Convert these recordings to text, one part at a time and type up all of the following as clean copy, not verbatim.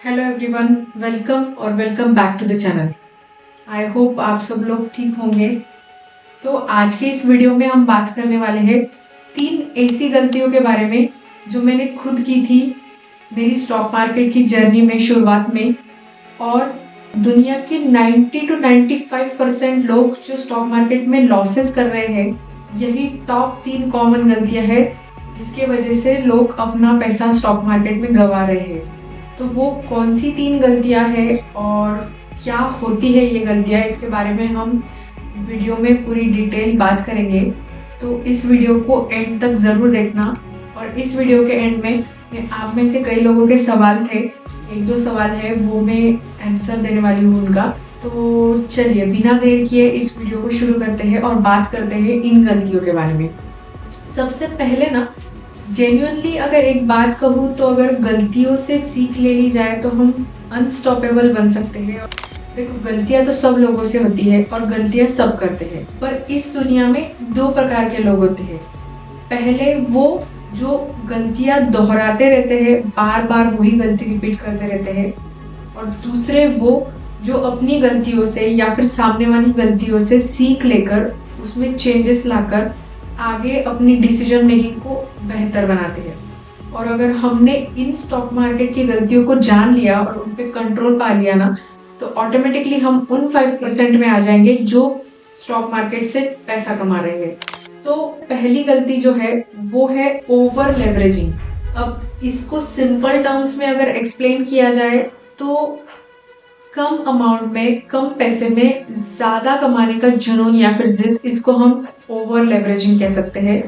Hello everyone, welcome और welcome back to the channel. I hope आप सब लोग ठीक होंगे। तो आज के इस वीडियो में हम बात करने वाले हैं 3 ऐसी गलतियों के बारे में जो मैंने खुद की थी मेरी स्टॉक मार्केट की जर्नी में शुरुआत में, और दुनिया के 90 to 95% लोग जो स्टॉक मार्केट में लॉसेस कर रहे हैं, यही टॉप 3 कॉमन गलतियां हैं जिसके वजह से लोग अपना पैसा स्टॉक मार्केट में गंवा रहे हैं। तो वो कौन सी 3 गलतियां हैं और क्या होती है ये गलतियां, इसके बारे में हम वीडियो में पूरी डिटेल बात करेंगे। तो इस वीडियो को एंड तक ज़रूर देखना। और इस वीडियो के एंड में आप में से कई लोगों के सवाल थे, 1-2 सवाल है वो मैं आंसर देने वाली हूँ उनका। तो चलिए बिना देर किए इस वीडियो को शुरू करते हैं और बात करते हैं इन गलतियों के बारे में। सबसे पहले ना, जेन्युइनली अगर एक बात कहूँ तो अगर गलतियों से सीख ले ली जाए तो हम अनस्टॉपेबल बन सकते हैं। देखो, गलतियां तो सब लोगों से होती है और गलतियां सब करते हैं, पर इस दुनिया में 2 प्रकार के लोग होते हैं। पहले वो जो गलतियां दोहराते रहते हैं, बार बार वही गलती रिपीट करते रहते हैं, और दूसरे वो जो अपनी गलतियों से या फिर सामने वाली गलतियों से सीख लेकर उसमें चेंजेस लाकर आगे अपनी डिसीजन मेकिंग को बेहतर बनाते हैं। और अगर हमने इन स्टॉक मार्केट की गलतियों को जान लिया और उन पे कंट्रोल पा लिया ना, तो ऑटोमेटिकली हम उन 5% में आ जाएंगे जो स्टॉक मार्केट से पैसा कमा रहे हैं। तो पहली गलती जो है वो है ओवर लेवरेजिंग। अब इसको सिंपल टर्म्स में अगर एक्सप्लेन किया जाए तो कम अमाउंट में, कम पैसे में ज़्यादा कमाने का जुनून या फिर जिद, इसको हम ओवर लेवरेजिंग कह सकते हैं।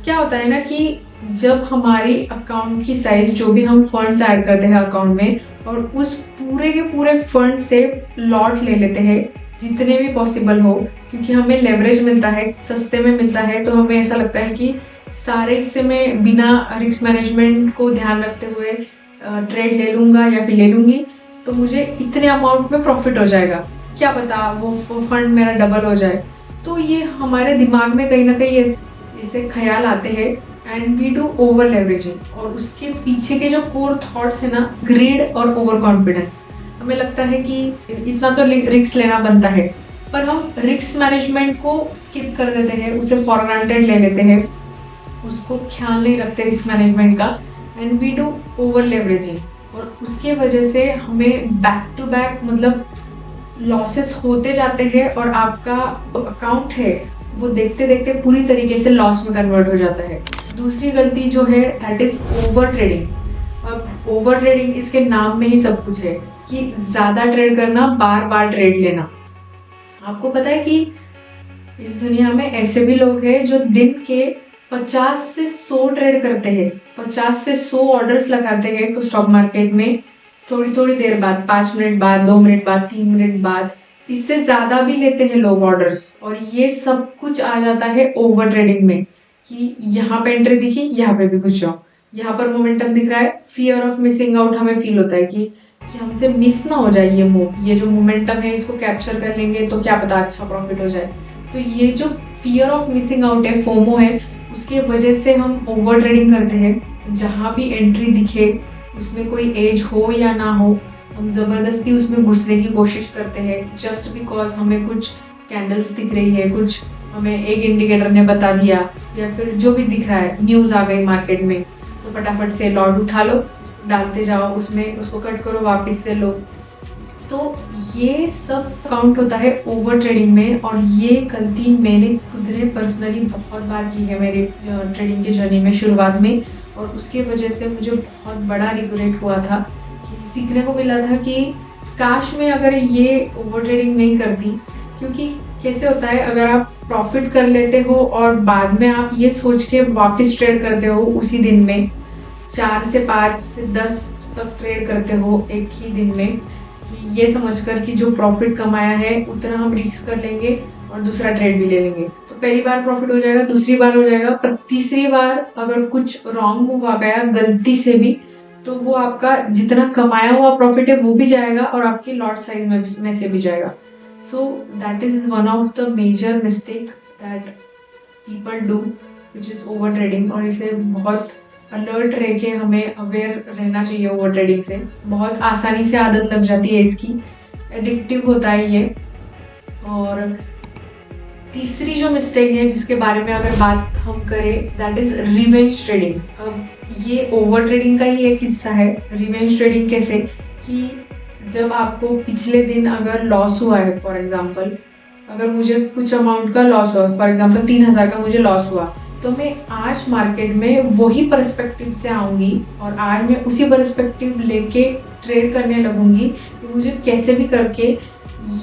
क्या होता है ना कि जब हमारी अकाउंट की साइज, जो भी हम फंड्स ऐड करते हैं अकाउंट में, और उस पूरे के पूरे फंड से लॉट ले लेते हैं जितने भी पॉसिबल हो, क्योंकि हमें लेवरेज मिलता है, सस्ते में मिलता है, तो हमें ऐसा लगता है कि सारे हिस्से में बिना रिस्क मैनेजमेंट को ध्यान रखते हुए ट्रेड ले लूँगा या फिर ले लूँगी तो मुझे इतने अमाउंट में प्रॉफिट हो जाएगा, क्या पता वो फंड मेरा डबल हो जाए। तो ये हमारे दिमाग में कहीं ना कहीं ऐसे ख्याल आते हैं and we do over leveraging. और उसके पीछे के जो कोर थॉट्स है ना, ग्रीड और ओवर कॉन्फिडेंस। हमें लगता है कि इतना तो रिस्क लेना बनता है, पर हम रिस्क मैनेजमेंट को स्किप कर देते हैं, उसे फॉर ग्रांटेड ले लेते हैं, उसको ख्याल नहीं रखते रिस्क मैनेजमेंट का, and we do over leveraging. और उसके वजह से हमें बैक टू बैक मतलब लॉसेस होते जाते हैं और आपका अकाउंट है वो देखते देखते पूरी तरीके से लॉस में कन्वर्ट हो जाता है। दूसरी गलती जो है दैट इज ओवर ट्रेडिंग। अब ओवर ट्रेडिंग, इसके नाम में ही सब कुछ है कि ज़्यादा ट्रेड करना, बार बार ट्रेड लेना। आपको पता है कि इस दुनिया में ऐसे भी लोग हैं जो दिन के 50 से 100 ट्रेड करते हैं, 50 से 100 ऑर्डर्स लगाते हैं स्टॉक मार्केट में, थोड़ी थोड़ी देर बाद, 5 मिनट बाद, 2 मिनट बाद, 3 मिनट बाद, इससे ज़्यादा भी लेते हैं लोग ऑर्डर्स। और ये सब कुछ आ जाता है ओवर ट्रेडिंग में कि यहाँ पे एंट्री दिखी, यहाँ पे भी घुस जाओ, यहाँ पर मोमेंटम दिख रहा है, फियर ऑफ मिसिंग आउट हमें फील होता है कि हमसे मिस ना हो जाए ये मूव, ये जो मोमेंटम है इसको कैप्चर कर लेंगे तो क्या पता अच्छा प्रॉफिट हो जाए। तो ये जो फियर ऑफ मिसिंग आउट है, फोमो है, उसके वजह से हम ओवर ट्रेडिंग करते हैं। जहाँ भी एंट्री दिखे, उसमें कोई एज हो या ना हो, हम ज़बरदस्ती उसमें घुसने की कोशिश करते हैं जस्ट बिकॉज हमें कुछ कैंडल्स दिख रही है, कुछ हमें एक इंडिकेटर ने बता दिया, या फिर जो भी दिख रहा है, न्यूज़ आ गई मार्केट में तो फटाफट से लॉट उठा लो, डालते जाओ उसमें, उसको कट करो, वापस से लो। तो ये सब काउंट होता है ओवर ट्रेडिंग में। और ये गलती मैंने खुद ने पर्सनली बहुत बार की है मेरे ट्रेडिंग की जर्नी में शुरुआत में, और उसके वजह से मुझे बहुत बड़ा रिग्रेट हुआ था। सीखने को मिला था कि काश में अगर ये ओवर ट्रेडिंग नहीं करती, क्योंकि कैसे होता है, अगर आप प्रॉफिट कर लेते हो और बाद में आप ये सोच के वापस ट्रेड करते हो उसी दिन में, 4 से 5 से 10 तक ट्रेड करते हो एक ही दिन में, ये समझकर कि जो प्रॉफिट कमाया है उतना हम रिस्क कर लेंगे और दूसरा ट्रेड भी ले लेंगे, तो पहली बार प्रॉफिट हो जाएगा, दूसरी बार हो जाएगा, पर तीसरी बार अगर कुछ रॉन्ग मूव आ गया गलती से भी, तो वो आपका जितना कमाया हुआ प्रॉफिट है वो भी जाएगा और आपकी लॉट साइज में से भी जाएगा। So that is one of the major mistake that people do, which is over trading. और इसे बहुत अलर्ट रह के हमें अवेयर रहना चाहिए ओवर ट्रेडिंग से। बहुत आसानी से आदत लग जाती है इसकी, एडिक्टिव होता है ये। और तीसरी जो मिस्टेक है जिसके बारे में अगर बात हम करें, दैट इज रिवेंज ट्रेडिंग। अब ये ओवर ट्रेडिंग का ही एक हिस्सा है। रिवेंज ट्रेडिंग कैसे कि जब आपको पिछले दिन अगर लॉस हुआ है, फॉर एग्जांपल अगर मुझे कुछ अमाउंट का लॉस हुआ, फॉर एग्जांपल 3,000 का मुझे लॉस हुआ, तो मैं आज मार्केट में वही पर्सपेक्टिव से आऊँगी और आज मैं उसी पर्सपेक्टिव लेके ट्रेड करने लगूंगी कि मुझे कैसे भी करके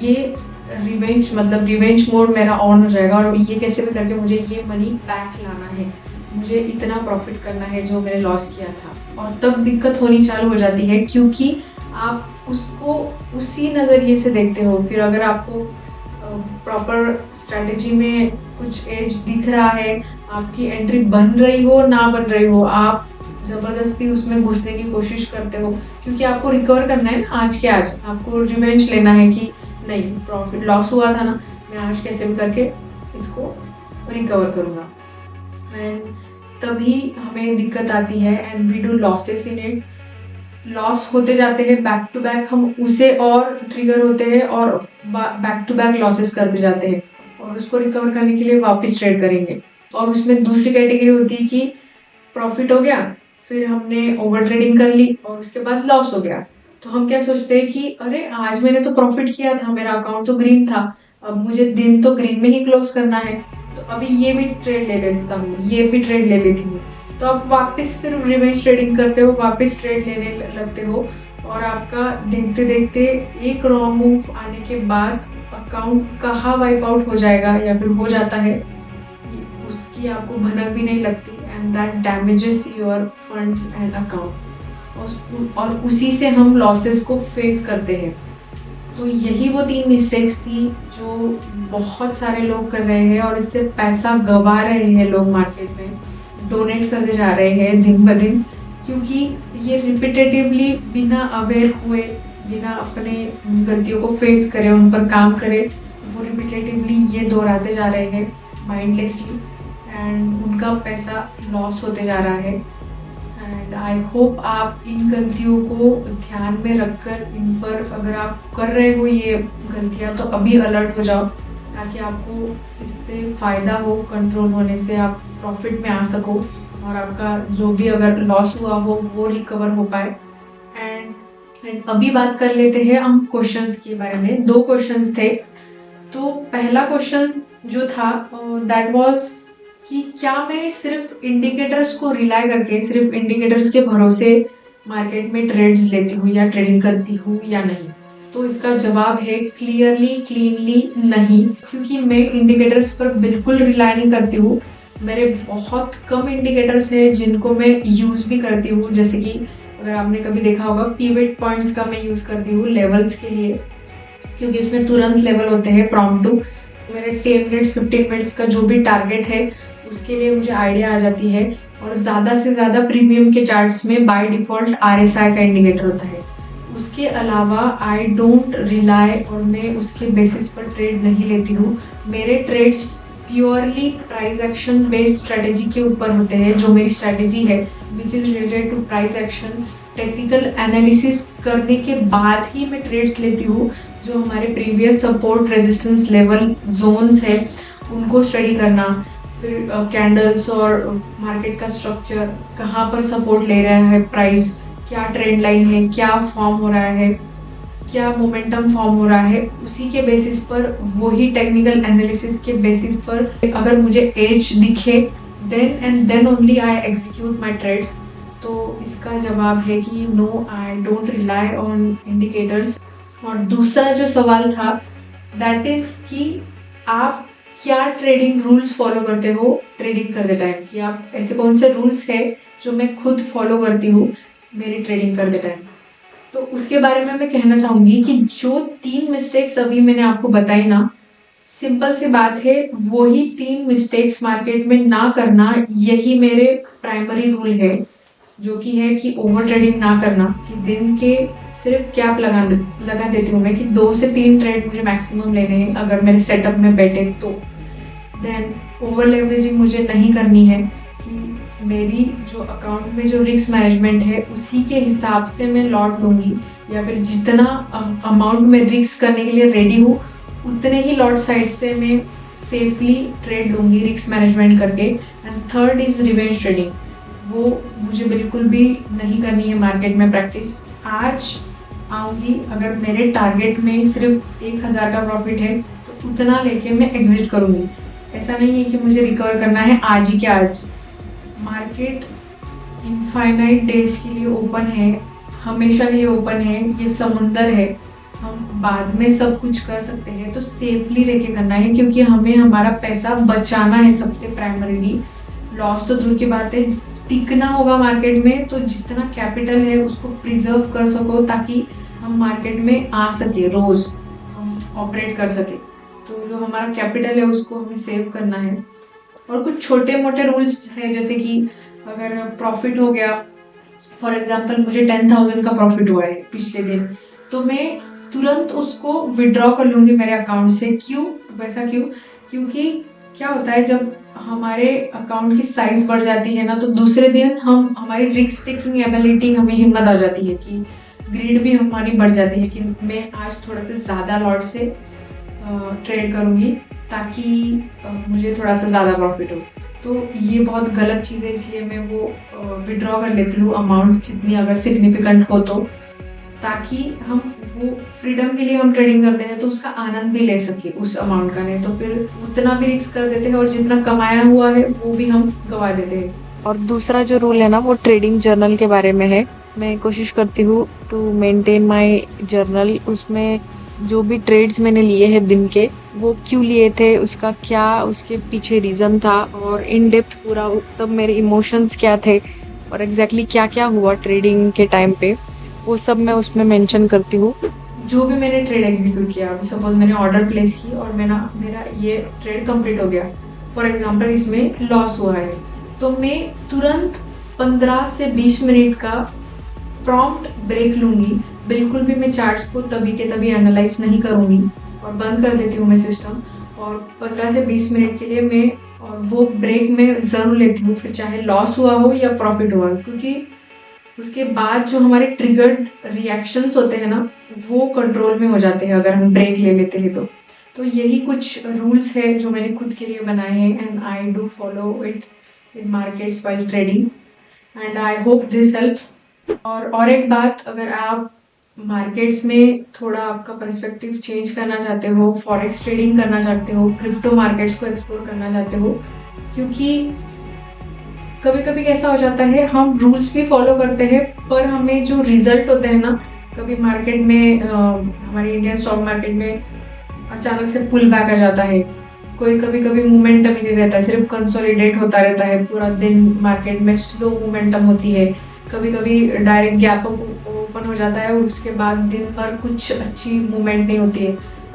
ये रिवेंज मोड मेरा ऑन हो जाएगा और ये कैसे भी करके मुझे ये मनी बैक लाना है, मुझे इतना प्रॉफिट करना है जो मैंने लॉस किया था। और तब दिक्कत होनी चालू हो जाती है क्योंकि आप उसको उसी नज़रिए से देखते हो। फिर अगर आपको प्रॉपर स्ट्रैटेजी में कुछ एज दिख रहा है, आपकी एंट्री बन रही हो ना बन रही हो, आप ज़बरदस्ती उसमें घुसने की कोशिश करते हो क्योंकि आपको रिकवर करना है ना। आज के आज आपको रिवेंज लेना है कि नहीं, प्रॉफिट लॉस हुआ था ना, मैं आज कैसे भी करके इसको रिकवर करूँगा। एंड तभी हमें दिक्कत आती है and we do losses in it. Loss होते जाते हैं बैक टू बैक, हम उसे और ट्रिगर होते हैं और बैक टू बैक लॉसेस करते जाते हैं और उसको रिकवर करने के लिए वापस ट्रेड करेंगे। और उसमें दूसरी कैटेगरी होती है कि प्रॉफिट हो गया, फिर हमने ओवर ट्रेडिंग कर ली और उसके बाद लॉस हो गया, तो हम क्या सोचते हैं कि अरे आज मैंने तो प्रॉफिट किया था, मेरा अकाउंट तो ग्रीन था, अब मुझे दिन तो ग्रीन में ही क्लोज करना है, तो अभी ये भी ट्रेड ले लेता हूँ, ये भी ट्रेड ले लेती हूँ। तो आप वापस फिर रिवेंज ट्रेडिंग करते हो, वापस ट्रेड लेने लगते हो और आपका देखते देखते एक रॉन्ग मूव आने के बाद अकाउंट कहाँ वाइप आउट हो जाएगा या फिर हो जाता है, उसकी आपको भनक भी नहीं लगती and that damages your funds and account. और उसी से हम लॉसेस को फेस करते हैं। तो यही वो 3 मिस्टेक्स थी जो बहुत सारे लोग कर रहे हैं और इससे पैसा गंवा रहे हैं लोग मार्केट में, डोनेट करते जा रहे हैं दिन ब दिन, क्योंकि ये रिपीटेटिवली बिना अवेयर हुए, बिना अपने गलतियों को फेस करे, उन पर काम करे, वो रिपीटेटिवली ये दोहराते जा रहे हैं माइंडलेसली एंड उनका पैसा लॉस होते जा रहा है। एंड आई होप आप इन गलतियों को ध्यान में रखकर, इन पर अगर आप कर रहे हो ये गलतियाँ, तो अभी अलर्ट हो जाओ ताकि आपको इससे फ़ायदा हो, कंट्रोल होने से आप प्रॉफिट में आ सको और आपका जो भी अगर लॉस हुआ हो वो रिकवर हो पाए। एंड अभी बात कर लेते हैं हम क्वेश्चंस के बारे में। 2 क्वेश्चंस थे। तो पहला क्वेश्चन जो था दैट वाज कि क्या मैं सिर्फ इंडिकेटर्स को रिलाई करके, सिर्फ इंडिकेटर्स के भरोसे मार्केट में ट्रेड्स लेती हूँ या ट्रेडिंग करती हूँ या नहीं। तो इसका जवाब है क्लियरली, क्लीनली नहीं, क्योंकि मैं इंडिकेटर्स पर बिल्कुल रिलाई नहीं करती हूँ। मेरे बहुत कम इंडिकेटर्स हैं जिनको मैं यूज़ भी करती हूँ, जैसे कि अगर आपने कभी देखा होगा पिवट पॉइंट्स का मैं यूज़ करती हूँ लेवल्स के लिए, क्योंकि उसमें तुरंत लेवल होते हैं प्रॉम्प्ट टू। मेरे 10 मिनट्स 15 मिनट्स का जो भी टारगेट है उसके लिए मुझे आइडिया आ जाती है। और ज़्यादा से ज़्यादा प्रीमियम के चार्ट्स में बाय डिफ़ॉल्ट RSI का इंडिकेटर होता है। उसके अलावा आई डोंट रिलाई और मैं उसके बेसिस पर ट्रेड नहीं लेती हूँ। मेरे trades purely price action based strategy के ऊपर होते हैं। जो मेरी स्ट्रेटेजी है which is related to price action, technical analysis करने के बाद ही मैं ट्रेड्स लेती हूँ। जो हमारे previous support resistance level zones है उनको स्टडी करना, फिर कैंडल्स और मार्केट का स्ट्रक्चर, कहाँ पर सपोर्ट ले रहा है प्राइस, क्या ट्रेंड लाइन है, क्या फॉर्म हो रहा है, क्या मोमेंटम फॉर्म हो रहा है, उसी के बेसिस पर, वही टेक्निकल एनालिसिस के बेसिस पर अगर मुझे एज दिखे then and then only I execute my trades. तो इसका जवाब है कि no, I don't rely on indicators. और दूसरा जो सवाल था दैट इज कि आप क्या ट्रेडिंग रूल्स फॉलो करते हो ट्रेडिंग करते टाइम, कि आप ऐसे कौन से रूल्स है जो मैं खुद फॉलो करती हूँ मेरी ट्रेडिंग करते टाइम। तो उसके बारे में मैं कहना चाहूँगी कि जो 3 मिस्टेक्स अभी मैंने आपको बताई ना, सिंपल सी बात है, वही 3 मिस्टेक्स मार्केट में ना करना, यही मेरे प्राइमरी रूल है, जो कि है कि ओवर ट्रेडिंग ना करना, कि दिन के सिर्फ कैप लगा देती हूँ मैं कि 2 से 3 ट्रेड मुझे मैक्सिमम लेने हैं अगर मेरे सेटअप में बैठे तो। देन ओवर लेवरेजिंग मुझे नहीं करनी है कि मेरी जो अकाउंट में जो रिस्क मैनेजमेंट है उसी के हिसाब से मैं लॉट लूँगी, या फिर जितना अमाउंट में रिस्क करने के लिए रेडी हूँ उतने ही लॉट साइज से मैं सेफली ट्रेड लूँगी रिस्क मैनेजमेंट करके। And third is revenge trading, वो मुझे बिल्कुल भी नहीं करनी है मार्केट में प्रैक्टिस। आज आऊँगी, अगर मेरे टारगेट में सिर्फ 1000 का प्रॉफिट है तो उतना लेके मैं एग्जिट करूँगी। ऐसा नहीं है कि मुझे रिकवर करना है आज ही के आज। मार्केट इनफाइनाइट डेज के लिए ओपन है, हमेशा के लिए ओपन है, ये समुंदर है, हम बाद में सब कुछ कर सकते हैं, तो सेफली लेके करना है, क्योंकि हमें हमारा पैसा बचाना है सबसे प्राइमरीली। लॉस तो दूर की बात है, टिकना होगा मार्केट में, तो जितना कैपिटल है उसको प्रिजर्व कर सको ताकि हम मार्केट में आ सके, रोज हम ऑपरेट कर सके। तो जो हमारा कैपिटल है उसको हमें सेव करना है। और कुछ छोटे मोटे रूल्स है, जैसे कि अगर प्रॉफिट हो गया, फॉर एग्जांपल मुझे 10,000 का प्रॉफिट हुआ है पिछले दिन, तो मैं तुरंत उसको विड्रॉ कर लूँगी मेरे अकाउंट से। क्यों वैसा क्यों? क्योंकि क्या होता है, जब हमारे अकाउंट की साइज बढ़ जाती है ना, तो दूसरे दिन हम हमारी रिस्क टेकिंग एबिलिटी, हमें हिम्मत आ जाती है कि ग्रीड भी हमारी बढ़ जाती है कि मैं आज थोड़ा से ज़्यादा लॉट से ट्रेड करूँगी ताकि मुझे थोड़ा सा ज़्यादा प्रॉफिट हो। तो ये बहुत गलत चीज़ है, इसलिए मैं वो विड्रॉ कर लेती हूँ अमाउंट जितनी अगर सिग्निफिकेंट हो तो, ताकि हम वो फ्रीडम के लिए हम ट्रेडिंग करते हैं तो उसका आनंद भी ले सके उस अमाउंट का। नहीं तो फिर उतना भी रिस्क कर देते हैं और जितना कमाया हुआ है वो भी हम गवा देते हैं। और दूसरा जो रूल है ना, वो ट्रेडिंग जर्नल के बारे में है। मैं कोशिश करती हूँ टू मेंटेन माय जर्नल। उसमें जो भी ट्रेड्स मैंने लिए हैं दिन के, वो क्यों लिए थे, उसका क्या उसके पीछे रीज़न था, और इन डेप्थ पूरा तब मेरे इमोशंस क्या थे और एग्जैक्टली क्या क्या हुआ ट्रेडिंग के टाइम पे, वो सब मैं उसमें मेंशन करती हूँ। जो भी मैंने ट्रेड एग्जीक्यूट किया, अभी सपोज मैंने ऑर्डर प्लेस की और मेरा ये ट्रेड कंप्लीट हो गया, फॉर एग्जांपल इसमें लॉस हुआ है, तो मैं तुरंत 15 से 20 मिनट का प्रॉम्प्ट ब्रेक लूँगी। बिल्कुल भी मैं चार्ट्स को तभी के तभी एनालाइज नहीं करूँगी और बंद कर देती हूँ मैं सिस्टम, और 15 से 20 मिनट के लिए मैं और वो ब्रेक में ज़रूर लेती हूँ, फिर चाहे लॉस हुआ हो या प्रॉफिट हुआ हो, क्योंकि उसके बाद जो हमारे ट्रिगर्ड रिएक्शंस होते हैं ना, वो कंट्रोल में हो जाते हैं अगर हम ब्रेक ले लेते हैं तो यही कुछ रूल्स है जो मैंने खुद के लिए बनाए हैं, and I do follow it in markets while trading, and I hope this helps. और एक बात, अगर आप मार्केट्स में थोड़ा आपका पर्सपेक्टिव चेंज करना चाहते हो, फॉरेक्स ट्रेडिंग करना चाहते हो, क्रिप्टो मार्केट्स को एक्सप्लोर करना चाहते हो, क्योंकि कभी कभी कैसा हो जाता है, हम रूल्स भी फॉलो करते हैं पर हमें जो रिजल्ट होते हैं ना, कभी मार्केट में हमारे इंडियन स्टॉक मार्केट में अचानक से पुल बैक आ जाता है, कोई कभी कभी मोमेंटम ही नहीं रहता, सिर्फ कंसोलिडेट होता रहता है पूरा दिन, मार्केट में स्लो मोमेंटम होती है, कभी कभी डायरेक्ट गैप ओपन हो जाता है और उसके बाद दिन भर कुछ अच्छी मूवमेंट नहीं होती है।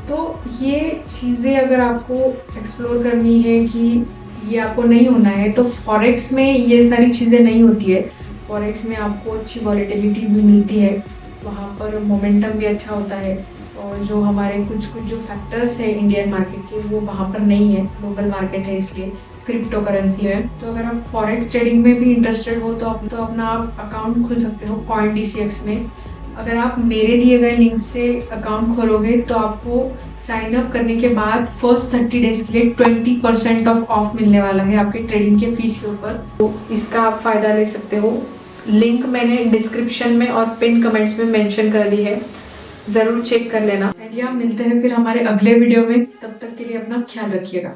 तो ये चीज़ें अगर आपको एक्सप्लोर करनी है कि ये आपको नहीं होना है, तो फॉरेक्स में ये सारी चीज़ें नहीं होती है। फॉरेक्स में आपको अच्छी वॉलेटिलिटी भी मिलती है, वहाँ पर मोमेंटम भी अच्छा होता है, और जो हमारे कुछ जो फैक्टर्स है इंडियन मार्केट के, वो वहाँ पर नहीं है, ग्लोबल मार्केट है इसलिए, क्रिप्टो करेंसी है। तो अगर आप फॉरेक्स ट्रेडिंग में भी इंटरेस्टेड हो तो अपना आप अकाउंट खोल सकते हो CoinDCX में। अगर आप मेरे दिए गए लिंक से अकाउंट खोलोगे तो आपको साइन अप करने के बाद फर्स्ट 30 डेज के लिए 20% ऑफ मिलने वाला है आपके ट्रेडिंग के फीस के ऊपर, तो इसका आप फ़ायदा ले सकते हो। लिंक मैंने डिस्क्रिप्शन में और पिन कमेंट्स में मेंशन कर दी है, ज़रूर चेक कर लेना। एंड यहाँ मिलते हैं फिर हमारे अगले वीडियो में, तब तक के लिए अपना ख्याल रखिएगा।